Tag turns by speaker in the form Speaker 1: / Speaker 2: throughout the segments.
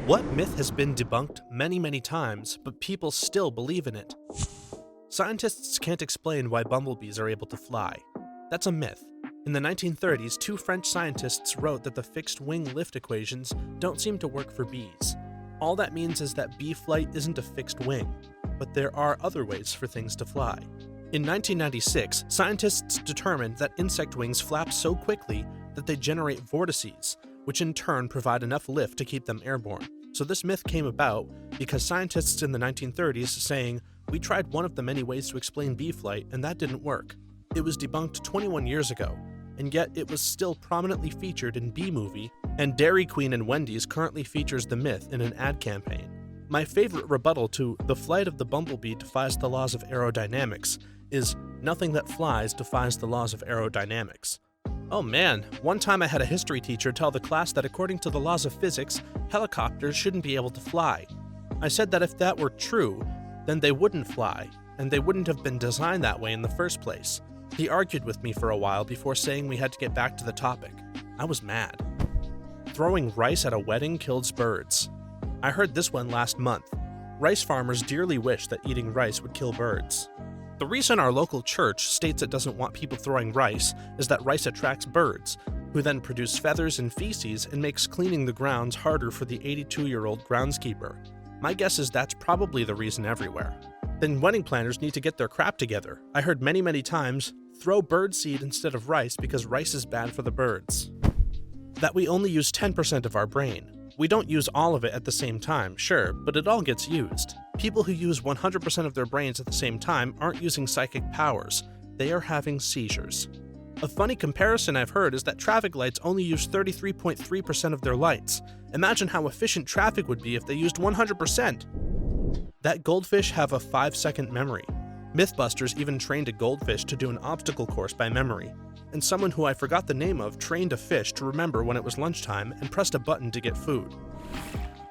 Speaker 1: What myth has been debunked many, many times, but people still believe in it? Scientists can't explain why bumblebees are able to fly. That's a myth. In the 1930s, two French scientists wrote that the fixed-wing lift equations don't seem to work for bees. All that means is that bee flight isn't a fixed wing, but there are other ways for things to fly. In 1996, scientists determined that insect wings flap so quickly that they generate vortices, which in turn provide enough lift to keep them airborne. So this myth came about because scientists in the 1930s saying, "We tried one of the many ways to explain bee flight, and that didn't work." It was debunked 21 years ago, and yet it was still prominently featured in Bee Movie, and Dairy Queen and Wendy's currently features the myth in an ad campaign. My favorite rebuttal to "the flight of the bumblebee defies the laws of aerodynamics" is "nothing that flies defies the laws of aerodynamics." Oh man, one time I had a history teacher tell the class that according to the laws of physics, helicopters shouldn't be able to fly. I said that if that were true, then they wouldn't fly, and they wouldn't have been designed that way in the first place. He argued with me for a while before saying we had to get back to the topic. I was mad. Throwing rice at a wedding kills birds. I heard this one last month. Rice farmers dearly wish that eating rice would kill birds. The reason our local church states it doesn't want people throwing rice is that rice attracts birds, who then produce feathers and feces and makes cleaning the grounds harder for the 82-year-old groundskeeper. My guess is that's probably the reason everywhere. Then wedding planners need to get their crap together. I heard many times, throw bird seed instead of rice because rice is bad for the birds. That we only use 10% of our brain. We don't use all of it at the same time, sure, but it all gets used. People who use 100% of their brains at the same time aren't using psychic powers. They are having seizures. A funny comparison I've heard is that traffic lights only use 33.3% of their lights. Imagine how efficient traffic would be if they used 100%. That goldfish have a 5-second memory. Mythbusters even trained a goldfish to do an obstacle course by memory. And someone who I forgot the name of trained a fish to remember when it was lunchtime and pressed a button to get food.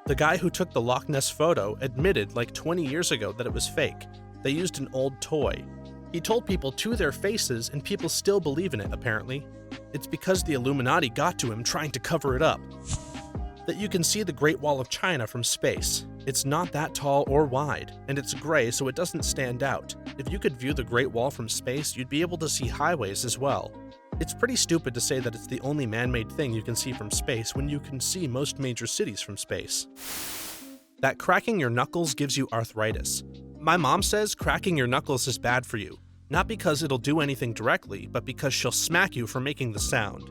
Speaker 1: The guy who took the Loch Ness photo admitted like 20 years ago that it was fake. They used an old toy. He told people to their faces and people still believe in it, apparently. It's because the Illuminati got to him trying to cover it up. That you can see the Great Wall of China from space. It's not that tall or wide, and it's gray so it doesn't stand out. If you could view the Great Wall from space, you'd be able to see highways as well. It's pretty stupid to say that it's the only man-made thing you can see from space when you can see most major cities from space. That cracking your knuckles gives you arthritis. My mom says cracking your knuckles is bad for you, not because it'll do anything directly, but because she'll smack you for making the sound.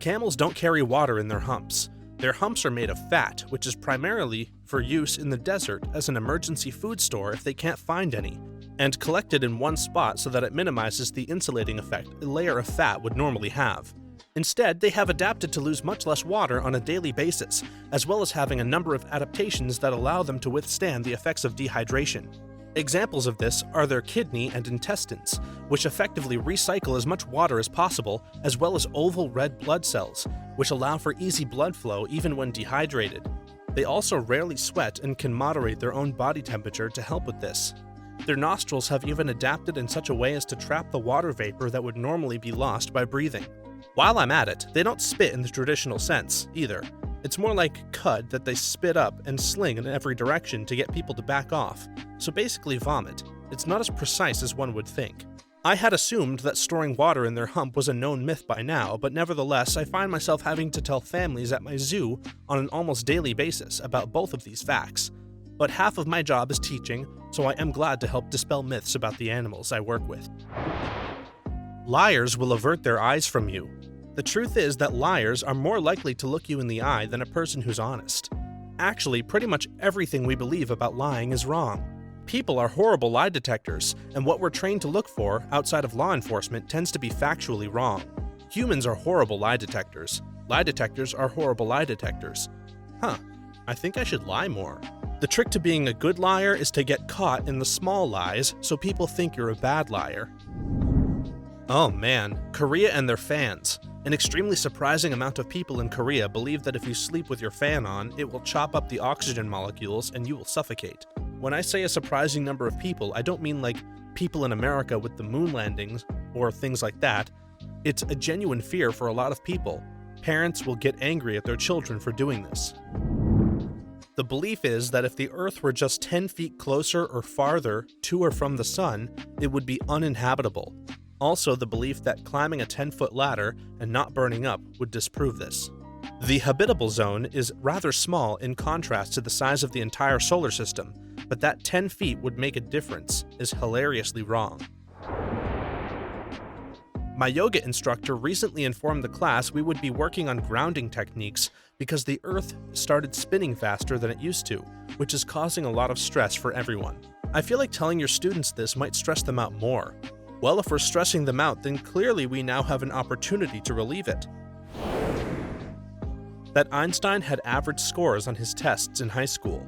Speaker 1: Camels don't carry water in their humps. Their humps are made of fat, which is primarily for use in the desert as an emergency food store if they can't find any, and collected in one spot so that it minimizes the insulating effect a layer of fat would normally have. Instead, they have adapted to lose much less water on a daily basis, as well as having a number of adaptations that allow them to withstand the effects of dehydration. Examples of this are their kidney and intestines, which effectively recycle as much water as possible, as well as oval red blood cells, which allow for easy blood flow even when dehydrated. They also rarely sweat and can moderate their own body temperature to help with this. Their nostrils have even adapted in such a way as to trap the water vapor that would normally be lost by breathing. While I'm at it, they don't spit in the traditional sense, either. It's more like cud that they spit up and sling in every direction to get people to back off. So basically vomit. It's not as precise as one would think. I had assumed that storing water in their hump was a known myth by now, but nevertheless I find myself having to tell families at my zoo on an almost daily basis about both of these facts. But half of my job is teaching, so I am glad to help dispel myths about the animals I work with. Liars will avert their eyes from you. The truth is that liars are more likely to look you in the eye than a person who's honest. Actually, pretty much everything we believe about lying is wrong. People are horrible lie detectors, and what we're trained to look for, outside of law enforcement, tends to be factually wrong. Humans are horrible lie detectors. Lie detectors are horrible lie detectors. I think I should lie more. The trick to being a good liar is to get caught in the small lies so people think you're a bad liar. Oh man, Korea and their fans. An extremely surprising amount of people in Korea believe that if you sleep with your fan on, it will chop up the oxygen molecules and you will suffocate. When I say a surprising number of people, I don't mean like people in America with the moon landings or things like that. It's a genuine fear for a lot of people. Parents will get angry at their children for doing this. The belief is that if the Earth were just 10 feet closer or farther to or from the Sun, it would be uninhabitable. Also, the belief that climbing a 10-foot ladder and not burning up would disprove this. The habitable zone is rather small in contrast to the size of the entire solar system, but that 10 feet would make a difference is hilariously wrong. My yoga instructor recently informed the class we would be working on grounding techniques because the Earth started spinning faster than it used to, which is causing a lot of stress for everyone. I feel like telling your students this might stress them out more. Well, if we're stressing them out, then clearly we now have an opportunity to relieve it. That Einstein had average scores on his tests in high school.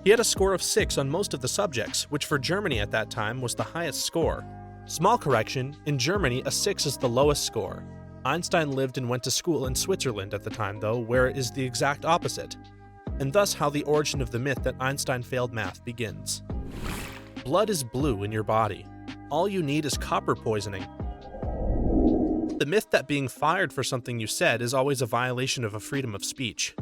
Speaker 1: He had a score of 6 on most of the subjects, which for Germany at that time was the highest score. Small correction, in Germany a 6 is the lowest score. Einstein lived and went to school in Switzerland at the time though, where it is the exact opposite. And thus how the origin of the myth that Einstein failed math begins. Blood is blue in your body. All you need is copper poisoning. The myth that being fired for something you said is always a violation of a freedom of speech.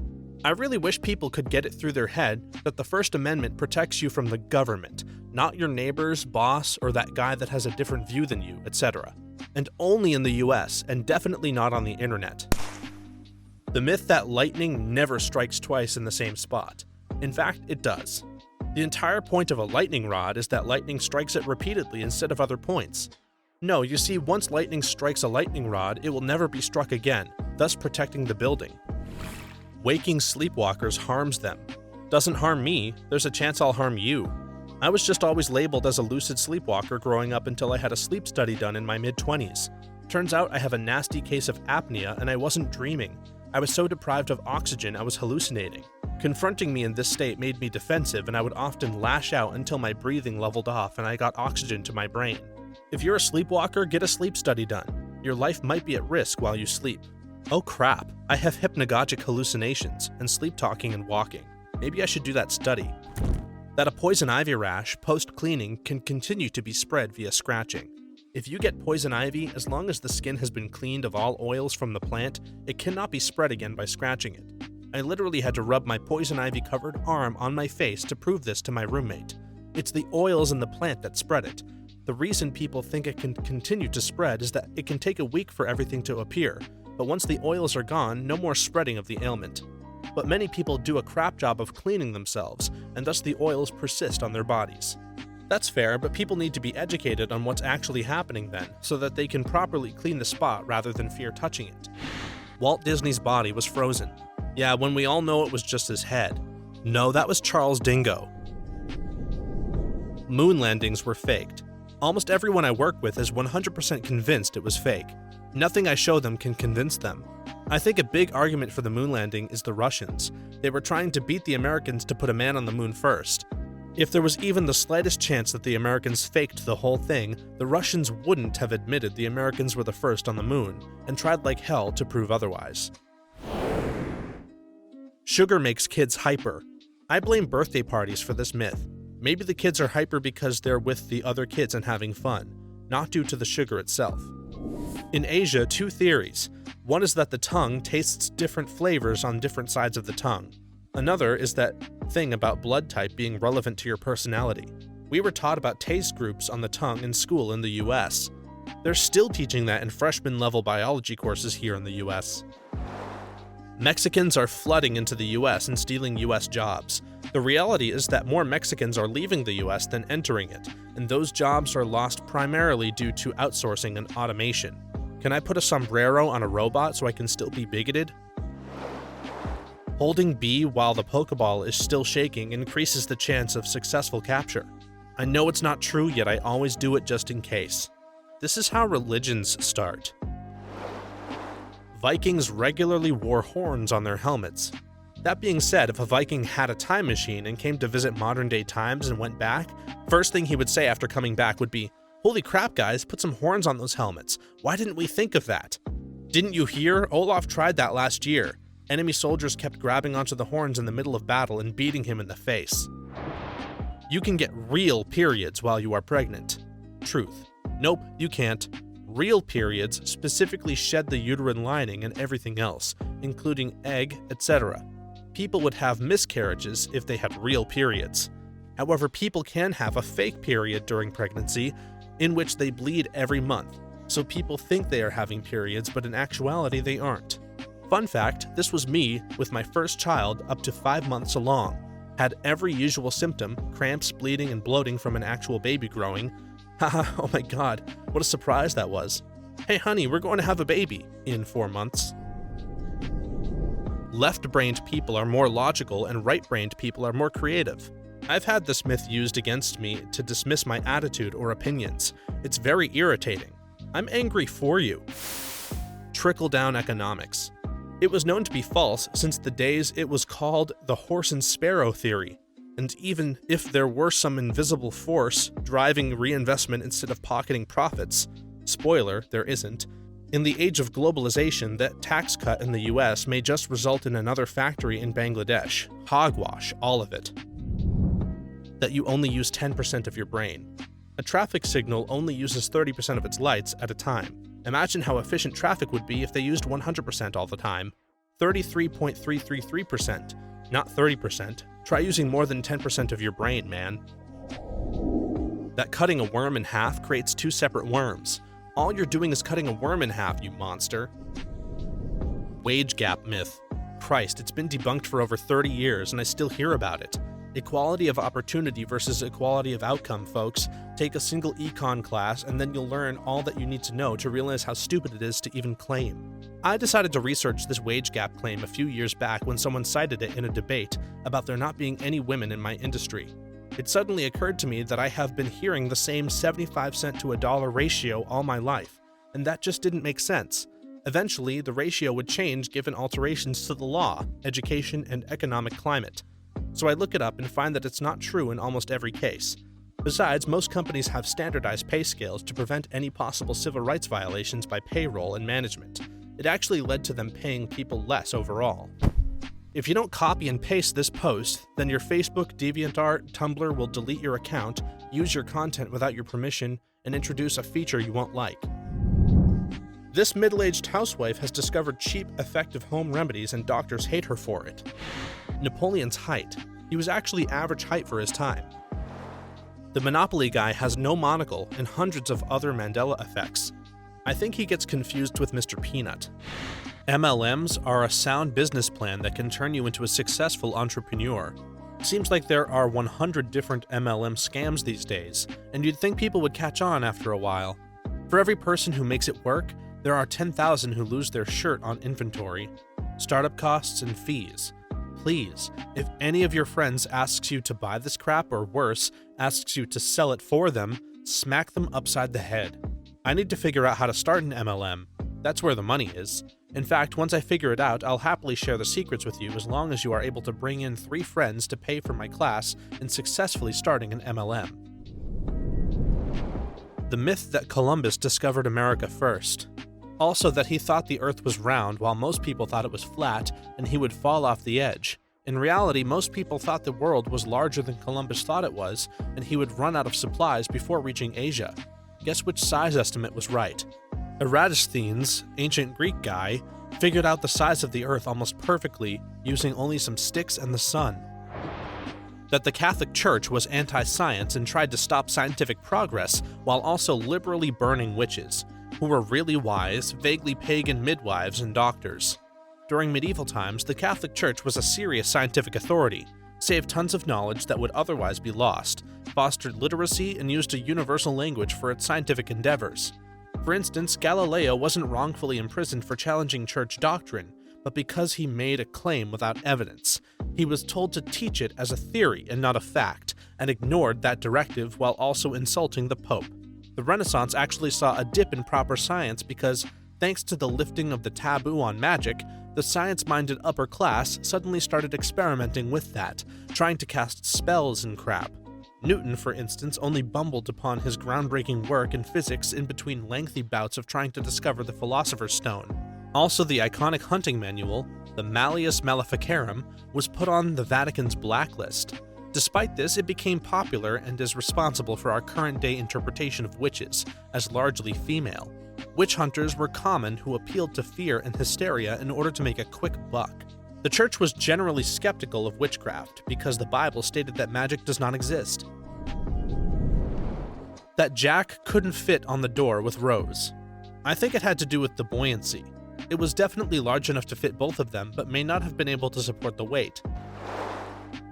Speaker 1: I really wish people could get it through their head that the First Amendment protects you from the government, not your neighbor's, boss, or that guy that has a different view than you, etc. And only in the US, and definitely not on the internet. The myth that lightning never strikes twice in the same spot. In fact, it does. The entire point of a lightning rod is that lightning strikes it repeatedly instead of other points. No, you see, once lightning strikes a lightning rod, it will never be struck again, thus protecting the building. Waking sleepwalkers harms them. Doesn't harm me, there's a chance I'll harm you. I was just always labeled as a lucid sleepwalker growing up until I had a sleep study done in my mid-20s. Turns out I have a nasty case of apnea and I wasn't dreaming. I was so deprived of oxygen I was hallucinating. Confronting me in this state made me defensive and I would often lash out until my breathing leveled off and I got oxygen to my brain. If you're a sleepwalker, get a sleep study done. Your life might be at risk while you sleep. Oh crap, I have hypnagogic hallucinations and sleep talking and walking. Maybe I should do that study. That a poison ivy rash post-cleaning can continue to be spread via scratching. If you get poison ivy, as long as the skin has been cleaned of all oils from the plant, it cannot be spread again by scratching it. I literally had to rub my poison ivy covered arm on my face to prove this to my roommate. It's the oils in the plant that spread it. The reason people think it can continue to spread is that it can take a week for everything to appear, but once the oils are gone, no more spreading of the ailment. But many people do a crap job of cleaning themselves, and thus the oils persist on their bodies. That's fair, but people need to be educated on what's actually happening then, so that they can properly clean the spot rather than fear touching it. Walt Disney's body was frozen. Yeah, when we all know it was just his head. No, that was Charles Dingo. Moon landings were faked. Almost everyone I work with is 100% convinced it was fake. Nothing I show them can convince them. I think a big argument for the moon landing is the Russians. They were trying to beat the Americans to put a man on the moon first. If there was even the slightest chance that the Americans faked the whole thing, the Russians wouldn't have admitted the Americans were the first on the moon, and tried like hell to prove otherwise. Sugar makes kids hyper. I blame birthday parties for this myth. Maybe the kids are hyper because they're with the other kids and having fun, not due to the sugar itself. In Asia, 2 theories. One is that the tongue tastes different flavors on different sides of the tongue. Another is that thing about blood type being relevant to your personality. We were taught about taste groups on the tongue in school in the US. They're still teaching that in freshman-level biology courses here in the US. Mexicans are flooding into the US and stealing US jobs. The reality is that more Mexicans are leaving the US than entering it, and those jobs are lost primarily due to outsourcing and automation. Can I put a sombrero on a robot so I can still be bigoted? Holding B while the Pokeball is still shaking increases the chance of successful capture. I know it's not true, yet I always do it just in case. This is how religions start. Vikings regularly wore horns on their helmets. That being said, if a Viking had a time machine and came to visit modern-day times and went back, first thing he would say after coming back would be, "Holy crap, guys, put some horns on those helmets. Why didn't we think of that? Didn't you hear? Olaf tried that last year. Enemy soldiers kept grabbing onto the horns in the middle of battle and beating him in the face." You can get real periods while you are pregnant. Truth. Nope, you can't. Real periods specifically shed the uterine lining and everything else, including egg, etc. people would have miscarriages if they had real periods. However, people can have a fake period during pregnancy in which they bleed every month, so people think they are having periods, but in actuality they aren't. Fun fact, this was me with my first child up to 5 months along. Had every usual symptom, cramps, bleeding, and bloating from an actual baby growing. Haha, oh my god, what a surprise that was. Hey honey, we're going to have a baby in 4 months. Left-brained people are more logical and right-brained people are more creative. I've had this myth used against me to dismiss my attitude or opinions. It's very irritating. I'm angry for you. Trickle-down economics. It was known to be false since the days it was called the horse and sparrow theory. And even if there were some invisible force driving reinvestment instead of pocketing profits, spoiler, there isn't, in the age of globalization, that tax cut in the US may just result in another factory in Bangladesh. Hogwash, all of it. That you only use 10% of your brain. A traffic signal only uses 30% of its lights at a time. Imagine how efficient traffic would be if they used 100% all the time. 33.333%, not 30%. Try using more than 10% of your brain, man. That cutting a worm in half creates 2 separate worms. All you're doing is cutting a worm in half, you monster. Wage gap myth. Christ, it's been debunked for over 30 years and I still hear about it. Equality of opportunity versus equality of outcome, folks. Take a single econ class and then you'll learn all that you need to know to realize how stupid it is to even claim. I decided to research this wage gap claim a few years back when someone cited it in a debate about there not being any women in my industry. It suddenly occurred to me that I have been hearing the same 75-cent to $1 ratio all my life, and that just didn't make sense. Eventually, the ratio would change given alterations to the law, education, and economic climate. So I look it up and find that it's not true in almost every case. Besides, most companies have standardized pay scales to prevent any possible civil rights violations by payroll and management. It actually led to them paying people less overall. If you don't copy and paste this post, then your Facebook, DeviantArt, Tumblr will delete your account, use your content without your permission, and introduce a feature you won't like. This middle-aged housewife has discovered cheap, effective home remedies and doctors hate her for it. Napoleon's height. He was actually average height for his time. The Monopoly guy has no monocle and hundreds of other Mandela effects. I think he gets confused with Mr. Peanut. MLMs are a sound business plan that can turn you into a successful entrepreneur. Seems like there are 100 different MLM scams these days, and you'd think people would catch on after a while. For every person who makes it work, there are 10,000 who lose their shirt on inventory, startup costs, and fees. Please, if any of your friends asks you to buy this crap or worse, asks you to sell it for them, smack them upside the head. I need to figure out how to start an MLM. That's where the money is. In fact, once I figure it out, I'll happily share the secrets with you as long as you are able to bring in 3 friends to pay for my class in successfully starting an MLM. The myth that Columbus discovered America first. Also that he thought the Earth was round while most people thought it was flat and he would fall off the edge. In reality, most people thought the world was larger than Columbus thought it was and he would run out of supplies before reaching Asia. Guess which size estimate was right? Eratosthenes, ancient Greek guy, figured out the size of the Earth almost perfectly using only some sticks and the sun. That the Catholic Church was anti-science and tried to stop scientific progress while also liberally burning witches, who were really wise, vaguely pagan midwives and doctors. During medieval times, the Catholic Church was a serious scientific authority, saved tons of knowledge that would otherwise be lost, fostered literacy, and used a universal language for its scientific endeavors. For instance, Galileo wasn't wrongfully imprisoned for challenging church doctrine, but because he made a claim without evidence. He was told to teach it as a theory and not a fact, and ignored that directive while also insulting the Pope. The Renaissance actually saw a dip in proper science because, thanks to the lifting of the taboo on magic, the science-minded upper class suddenly started experimenting with that, trying to cast spells and crap. Newton, for instance, only bumbled upon his groundbreaking work in physics in between lengthy bouts of trying to discover the Philosopher's Stone. Also, the iconic hunting manual, the Malleus Maleficarum, was put on the Vatican's blacklist. Despite this, it became popular and is responsible for our current-day interpretation of witches, as largely female. Witch hunters were common who appealed to fear and hysteria in order to make a quick buck. The church was generally skeptical of witchcraft because the Bible stated that magic does not exist. That Jack couldn't fit on the door with Rose. I think it had to do with the buoyancy. It was definitely large enough to fit both of them, but may not have been able to support the weight.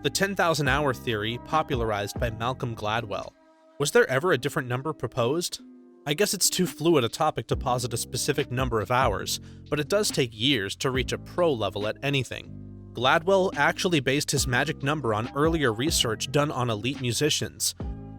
Speaker 1: The 10,000 hour theory, popularized by Malcolm Gladwell. Was there ever a different number proposed? I guess it's too fluid a topic to posit a specific number of hours, but it does take years to reach a pro level at anything. Gladwell actually based his magic number on earlier research done on elite musicians.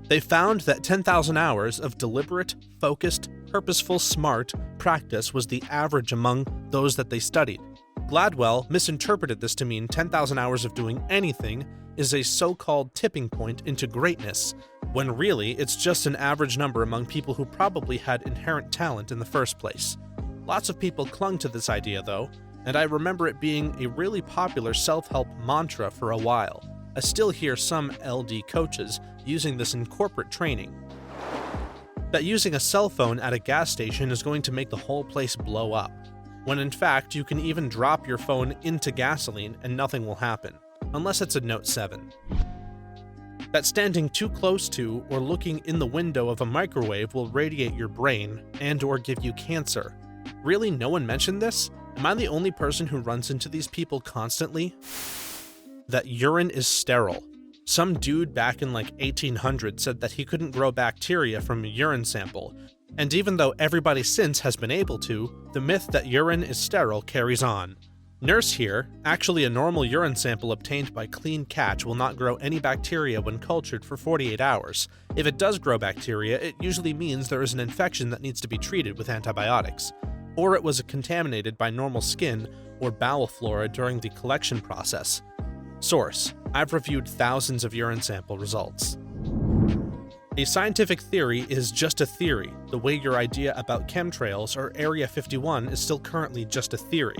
Speaker 1: They found that 10,000 hours of deliberate, focused, purposeful, smart practice was the average among those that they studied. Gladwell misinterpreted this to mean 10,000 hours of doing anything is a so-called tipping point into greatness, when really it's just an average number among people who probably had inherent talent in the first place. Lots of people clung to this idea though, and I remember it being a really popular self-help mantra for a while. I still hear some LD coaches using this in corporate training. That using a cell phone at a gas station is going to make the whole place blow up, when in fact you can even drop your phone into gasoline and nothing will happen, unless it's a Note 7. That standing too close to or looking in the window of a microwave will radiate your brain and/or give you cancer. Really, no one mentioned this? Am I the only person who runs into these people constantly? That urine is sterile. Some dude back in like 1800 said that he couldn't grow bacteria from a urine sample, and even though everybody since has been able to, the myth that urine is sterile carries on. Nurse here, actually a normal urine sample obtained by clean catch will not grow any bacteria when cultured for 48 hours. If it does grow bacteria, it usually means there is an infection that needs to be treated with antibiotics, or it was contaminated by normal skin or bowel flora during the collection process. Source: I've reviewed thousands of urine sample results. A scientific theory is just a theory, the way your idea about chemtrails or Area 51 is still currently just a theory.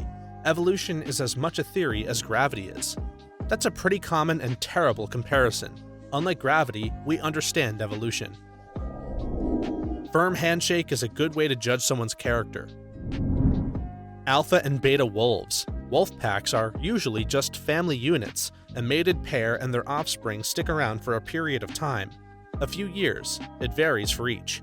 Speaker 1: Evolution is as much a theory as gravity is. That's a pretty common and terrible comparison. Unlike gravity, we understand evolution. Firm handshake is a good way to judge someone's character. Alpha and beta wolves. Wolf packs are usually just family units. A mated pair and their offspring stick around for a period of time. A few years. It varies for each.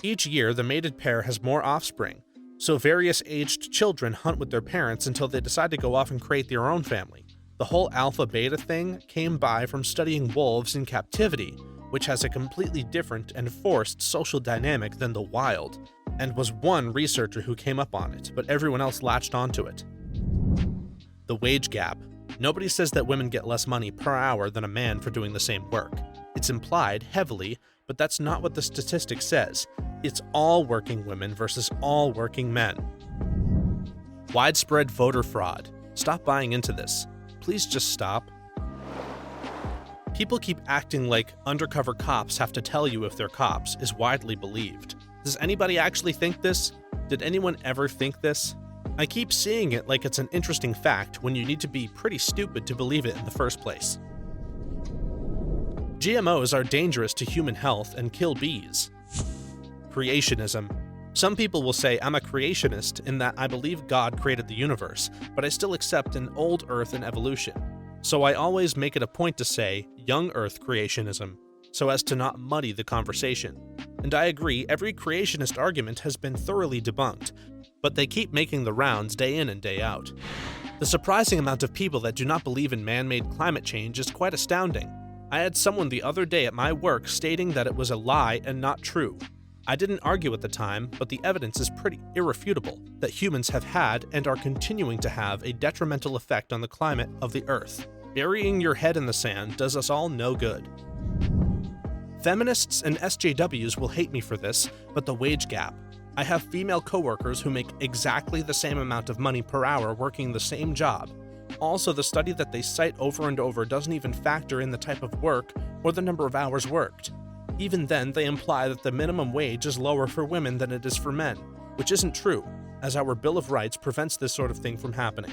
Speaker 1: Each year, the mated pair has more offspring, so various aged children hunt with their parents until they decide to go off and create their own family. The whole alpha-beta thing came by from studying wolves in captivity, which has a completely different and forced social dynamic than the wild, and was one researcher who came up on it, but everyone else latched onto it. The wage gap. Nobody says that women get less money per hour than a man for doing the same work. It's implied heavily, but that's not what the statistic says. It's all working women versus all working men. Widespread voter fraud. Stop buying into this. Please just stop. People keep acting like undercover cops have to tell you if they're cops is widely believed. Does anybody actually think this? Did anyone ever think this? I keep seeing it like it's an interesting fact when you need to be pretty stupid to believe it in the first place. GMOs are dangerous to human health and kill bees. Creationism. Some people will say I'm a creationist in that I believe God created the universe, but I still accept an old Earth and evolution. So I always make it a point to say young Earth creationism, so as to not muddy the conversation. And I agree, every creationist argument has been thoroughly debunked, but they keep making the rounds day in and day out. The surprising amount of people that do not believe in man-made climate change is quite astounding. I had someone the other day at my work stating that it was a lie and not true. I didn't argue at the time, but the evidence is pretty irrefutable that humans have had and are continuing to have a detrimental effect on the climate of the Earth. Burying your head in the sand does us all no good. Feminists and SJWs will hate me for this, but the wage gap. I have female coworkers who make exactly the same amount of money per hour working the same job. Also, the study that they cite over and over doesn't even factor in the type of work or the number of hours worked. Even then, they imply that the minimum wage is lower for women than it is for men, which isn't true, as our Bill of Rights prevents this sort of thing from happening.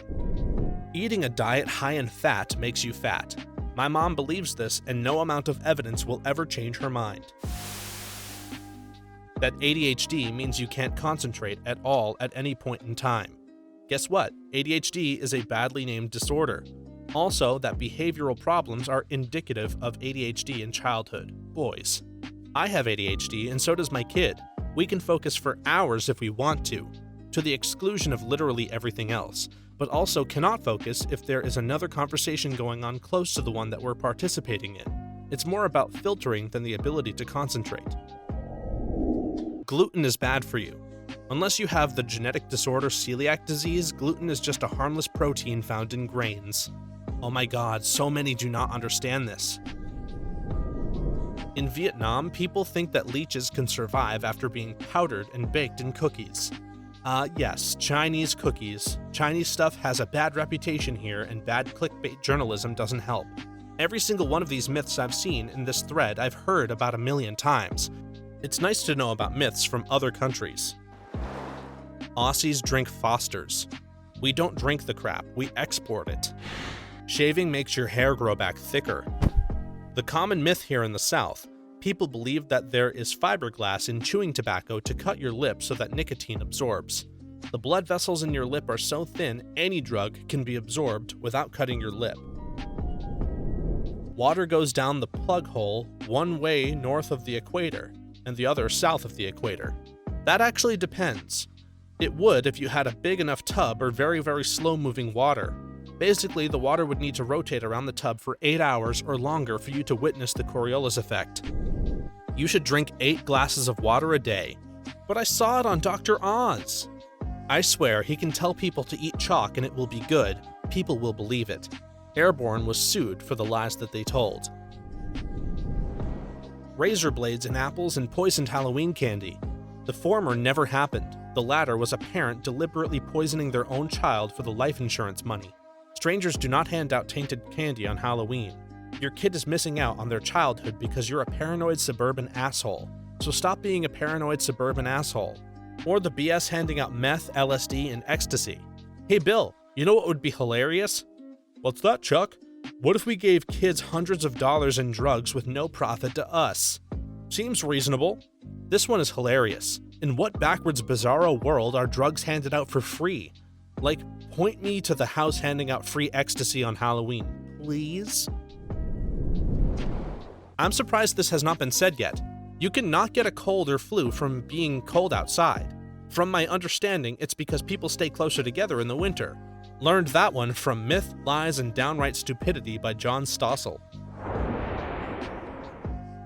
Speaker 1: Eating a diet high in fat makes you fat. My mom believes this, and no amount of evidence will ever change her mind. That ADHD means you can't concentrate at all at any point in time. Guess what? ADHD is a badly named disorder. Also, that behavioral problems are indicative of ADHD in childhood. Boys. I have ADHD, and so does my kid. We can focus for hours if we want to the exclusion of literally everything else, but also cannot focus if there is another conversation going on close to the one that we're participating in. It's more about filtering than the ability to concentrate. Gluten is bad for you. Unless you have the genetic disorder celiac disease, gluten is just a harmless protein found in grains. Oh my god, so many do not understand this. In Vietnam, people think that leeches can survive after being powdered and baked in cookies. Yes, Chinese cookies. Chinese stuff has a bad reputation here, and bad clickbait journalism doesn't help. Every single one of these myths I've seen in this thread I've heard about a million times. It's nice to know about myths from other countries. Aussies drink Fosters. We don't drink the crap, we export it. Shaving makes your hair grow back thicker. The common myth here in the South, people believe that there is fiberglass in chewing tobacco to cut your lip so that nicotine absorbs. The blood vessels in your lip are so thin, any drug can be absorbed without cutting your lip. Water goes down the plug hole one way north of the equator, and the other south of the equator. That actually depends. It would if you had a big enough tub or very, very slow-moving water. Basically, the water would need to rotate around the tub for 8 hours or longer for you to witness the Coriolis effect. You should drink 8 glasses of water a day. But I saw it on Dr. Oz. I swear he can tell people to eat chalk and it will be good. People will believe it. Airborne was sued for the lies that they told. Razor blades in apples and poisoned Halloween candy. The former never happened. The latter was a parent deliberately poisoning their own child for the life insurance money. Strangers do not hand out tainted candy on Halloween. Your kid is missing out on their childhood because you're a paranoid suburban asshole. So stop being a paranoid suburban asshole. Or the BS handing out meth, LSD, and ecstasy. Hey Bill, you know what would be hilarious? What's that, Chuck? What if we gave kids hundreds of dollars in drugs with no profit to us? Seems reasonable. This one is hilarious. In what backwards bizarro world are drugs handed out for free? Like, point me to the house handing out free ecstasy on Halloween, please? I'm surprised this has not been said yet. You cannot get a cold or flu from being cold outside. From my understanding, it's because people stay closer together in the winter. Learned that one from Myth, Lies, and Downright Stupidity by John Stossel.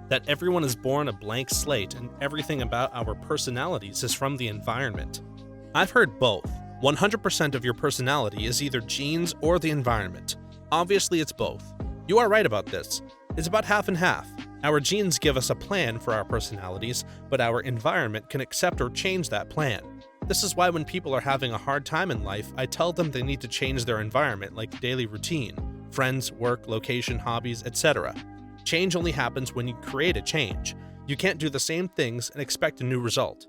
Speaker 1: That everyone is born a blank slate and everything about our personalities is from the environment. I've heard both. 100% of your personality is either genes or the environment. Obviously, it's both. You are right about this. It's about half and half. Our genes give us a plan for our personalities, but our environment can accept or change that plan. This is why when people are having a hard time in life, I tell them they need to change their environment, like daily routine, friends, work, location, hobbies, etc. Change only happens when you create a change. You can't do the same things and expect a new result.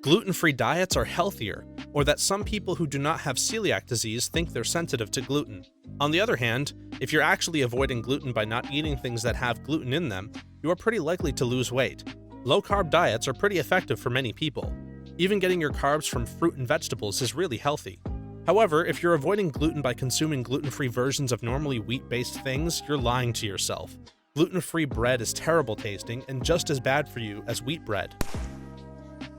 Speaker 1: Gluten-free diets are healthier, or that some people who do not have celiac disease think they're sensitive to gluten. On the other hand, if you're actually avoiding gluten by not eating things that have gluten in them, you are pretty likely to lose weight. Low-carb diets are pretty effective for many people. Even getting your carbs from fruit and vegetables is really healthy. However, if you're avoiding gluten by consuming gluten-free versions of normally wheat-based things, you're lying to yourself. Gluten-free bread is terrible tasting and just as bad for you as wheat bread.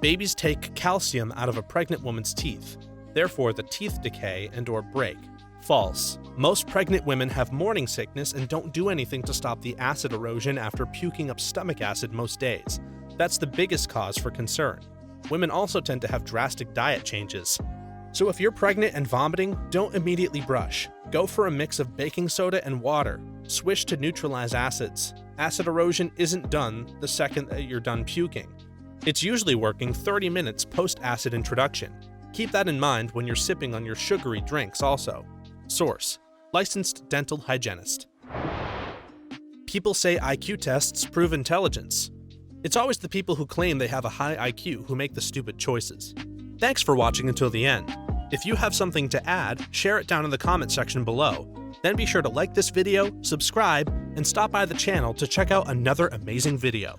Speaker 1: Babies take calcium out of a pregnant woman's teeth. Therefore, the teeth decay and/or break. False. Most pregnant women have morning sickness and don't do anything to stop the acid erosion after puking up stomach acid most days. That's the biggest cause for concern. Women also tend to have drastic diet changes. So if you're pregnant and vomiting, don't immediately brush. Go for a mix of baking soda and water. Swish to neutralize acids. Acid erosion isn't done the second that you're done puking. It's usually working 30 minutes post-acid introduction. Keep that in mind when you're sipping on your sugary drinks also. Source: licensed dental hygienist. People say IQ tests prove intelligence. It's always the people who claim they have a high IQ who make the stupid choices. Thanks for watching until the end. If you have something to add, share it down in the comment section below. Then be sure to like this video, subscribe, and stop by the channel to check out another amazing video.